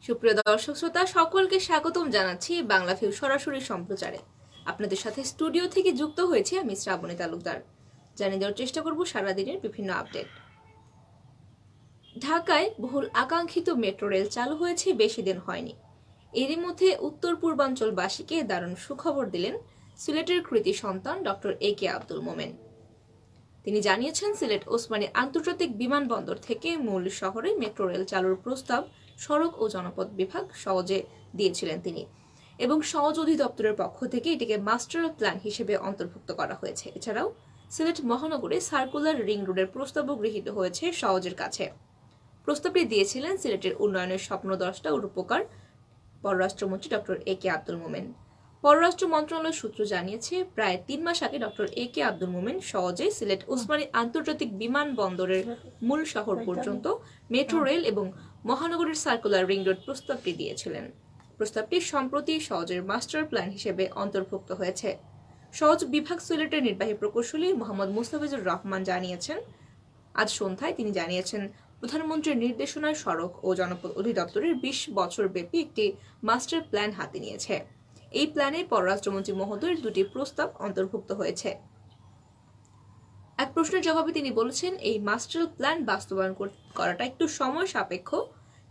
সুপ্রিয় দর্শক শ্রোতা সকলকে স্বাগতম জানাচ্ছি বাংলাভিউ সরাসরি সম্প্রচারে। আপনাদের সাথে স্টুডিও থেকে যুক্ত হয়েছে আমি শ্রাবণী তালুকদার। জানিয়ে দেওয়ার চেষ্টা করব সারাদিনের বিভিন্ন আপডেট। ঢাকায় বহুল আকাঙ্ক্ষিত মেট্রো রেল চালু হয়েছে বেশি দিন হয়নি। এরই মধ্যে উত্তর পূর্বাঞ্চলবাসীকে দারুণ সুখবর দিলেন সিলেটের কৃতি সন্তান ডক্টর এ.কে আব্দুল মোমেন। তিনি জানিয়েছেন সিলেট ওসমানী আন্তর্জাতিক বিমানবন্দর থেকে মূল শহরে মেট্রো রেল চালুর প্রস্তাব সড়ক ও জনপথ বিভাগ সহজে দিয়েছিলেন তিনি, এবং সহজ অধিদপ্তরের পক্ষ থেকে এটিকে মাস্টার প্ল্যান হিসেবে অন্তর্ভুক্ত করা হয়েছে। এছাড়াও সিলেট মহানগরে সার্কুলার রিং রোডের প্রস্তাবও গৃহীত হয়েছে সহজের কাছে। প্রস্তাবটি দিয়েছিলেন সিলেটের উন্নয়নের স্বপ্নদ্রষ্টা ও রূপকার পররাষ্ট্রমন্ত্রী ডক্টর এ.কে আব্দুল মোমেন। পররাষ্ট্র মন্ত্রণালয় সূত্র জানিয়েছে, প্রায় 3 মাস আগে ডক্টর এ.কে আব্দুল মোমেন সহজে সিলেট ওসমানী আন্তর্জাতিক বিমানবন্দরের মূল শহর পর্যন্ত মেট্রো রেল এবং মহানগরের সার্কুলার রিং রোড প্রস্তাবটি দিয়েছিলেন। প্রস্তাবটি সম্প্রতি সহজের মাস্টার প্ল্যান হিসেবে অন্তর্ভুক্ত হয়েছে। সহজ বিভাগ সিলেটের নির্বাহী প্রকৌশলী মোহাম্মদ মুস্তাফিজুর রহমান জানিয়েছেন, আজ সন্ধ্যায় তিনি জানিয়েছেন, প্রধানমন্ত্রীর নির্দেশনায় সড়ক ও জনপথ অধিদপ্তরের 20 বছর ব্যাপী একটি মাস্টার প্ল্যান হাতে নিয়েছে। এই প্ল্যানে পররাষ্ট্রমন্ত্রী মহোদয়ের 2টি প্রস্তাব অন্তর্ভুক্ত হয়েছে। এক প্রশ্নের জবাবে তিনি বলেছেন, এই মাস্টার প্ল্যান বাস্তবায়ন করাটা একটু সময় সাপেক্ষ,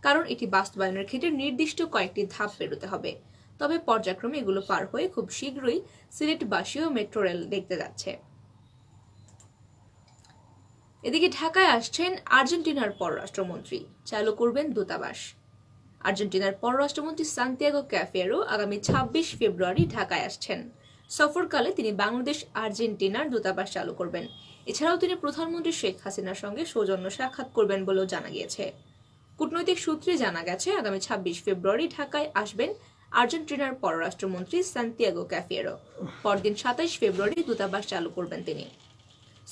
কারণ এটি বাস্তবায়নের ক্ষেত্রে নির্দিষ্ট কয়েকটি ধাপ পেরোতে হবে। তবে পর্যায়ক্রমে এগুলো পার হয়ে খুব শীঘ্রই সিলেটবাসীও মেট্রো রেল দেখতে যাচ্ছে। এদিকে ঢাকায় আসছেন আর্জেন্টিনার পররাষ্ট্রমন্ত্রী, চালু করবেন দূতাবাস। আর্জেন্টিনার পররাষ্ট্রমন্ত্রী সান্তিয়াগো ক্যাফিয়েরো আগামী 26 ফেব্রুয়ারি ঢাকায় আসছেন। সফরকালে তিনি বাংলাদেশ আর্জেন্টিনার দূতাবাস চালু করবেন। এছাড়াও তিনি প্রধানমন্ত্রী শেখ হাসিনার সঙ্গে সৌজন্য সাক্ষাৎ করবেন বলেও জানা গিয়েছে। কূটনৈতিক সূত্রে জানা গেছে, আগামী 26 ফেব্রুয়ারি ঢাকায় আসবেন আর্জেন্টিনার পররাষ্ট্রমন্ত্রী সান্তিয়াগো ক্যাফিয়েরো। পরদিন 27 ফেব্রুয়ারি দূতাবাস চালু করবেন তিনি।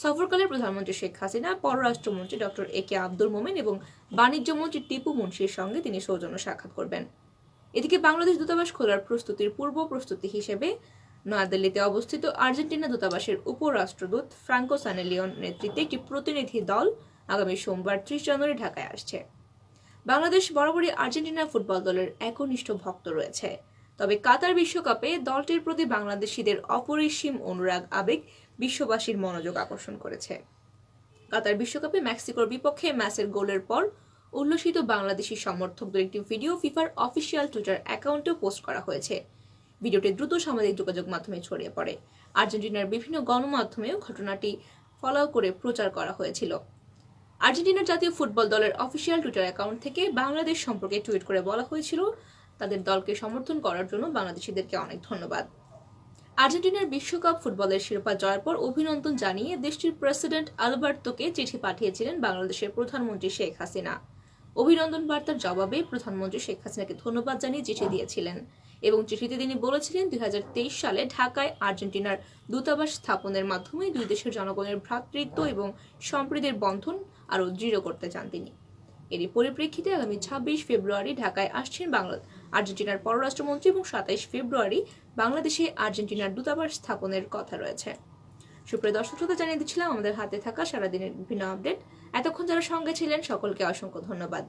সফরকালে প্রধানমন্ত্রী শেখ হাসিনা, পররাষ্ট্রমন্ত্রী ডক্টর এ.কে আব্দুল মোমেন এবং বাণিজ্যমন্ত্রী টিপু মুন্সির সঙ্গে তিনি সৌজন্য সাক্ষাৎ করবেন। এদিকে বাংলাদেশ দূতাবাস খোলার প্রস্তুতির পূর্ব প্রস্তুতি হিসেবে নয়াদিল্লিতে অবস্থিত আর্জেন্টিনা দূতাবাসের উপরাষ্ট্রদূত ফ্রাঙ্কো সানেলিওন নেতৃত্বে একটি প্রতিনিধি দল আগামী সোমবার 30 জানুয়ারি ঢাকায় আসছে। বাংলাদেশ বরাবরই আর্জেন্টিনা ফুটবল দলের একনিষ্ঠ ভক্ত রয়েছে। তবে কাতার বিশ্বকাপে দলটির প্রতি বাংলাদেশিদের অপরিসীম অনুরাগ আবেগ বিশ্ববাসীর মনোযোগ আকর্ষণ করেছে। কাতার বিশ্বকাপে মেক্সিকোর বিপক্ষে ম্যাচের গোলের পর উল্লসিত বাংলাদেশি সমর্থকদের একটি ভিডিও ফিফার অফিসিয়াল টুইটার অ্যাকাউন্টে পোস্ট করা হয়েছে। ভিডিওটি দ্রুত সামাজিক যোগাযোগ মাধ্যমে ছড়িয়ে পড়ে। আর্জেন্টিনার বিভিন্ন গণমাধ্যমেও ঘটনাটি ফলো করে প্রচার করা হয়েছিল। আর্জেন্টিনার জাতীয় ফুটবল দলের অফিসিয়াল টুইটার অ্যাকাউন্ট থেকে বাংলাদেশ সম্পর্কে টুইট করে বলা হয়েছিল, তাদের দলকে সমর্থন করার জন্য বাংলাদেশিদেরকে অনেক ধন্যবাদ। আর্জেন্টিনার বিশ্বকাপ ফুটবলের শিরোপা জয়ের পর অভিনন্দন জানিয়ে দেশটির প্রেসিডেন্ট আলবার্তোকে চিঠি পাঠিয়েছিলেন বাংলাদেশের প্রধানমন্ত্রী শেখ হাসিনা। অভিনন্দন বার্তার জবাবে প্রধানমন্ত্রী শেখ হাসিনাকে ধন্যবাদ জানিয়ে চিঠি দিয়েছিলেন, এবং চিঠিতে তিনি বলেছিলেন 2023 সালে ঢাকায় আর্জেন্টিনার দূতাবাস স্থাপনের মাধ্যমে দুই দেশের জনগণের ভ্রাতৃত্ব এবং সম্প্রীতির বন্ধন আরও দৃঢ় করতে চান তিনি। এরই পরিপ্রেক্ষিতে আগামী 26 ফেব্রুয়ারি ঢাকায় আসছেন আর্জেন্টিনার পররাষ্ট্রমন্ত্রী, এবং 27 ফেব্রুয়ারি বাংলাদেশে আর্জেন্টিনার দূতাবাস স্থাপনের কথা রয়েছে। সুপ্রিয় দর্শক শ্রোতা, জানিয়ে দিচ্ছিলাম আমাদের হাতে থাকা সারাদিনের বিভিন্ন আপডেট। এতক্ষণ যারা সঙ্গে ছিলেন সকলকে অসংখ্য ধন্যবাদ।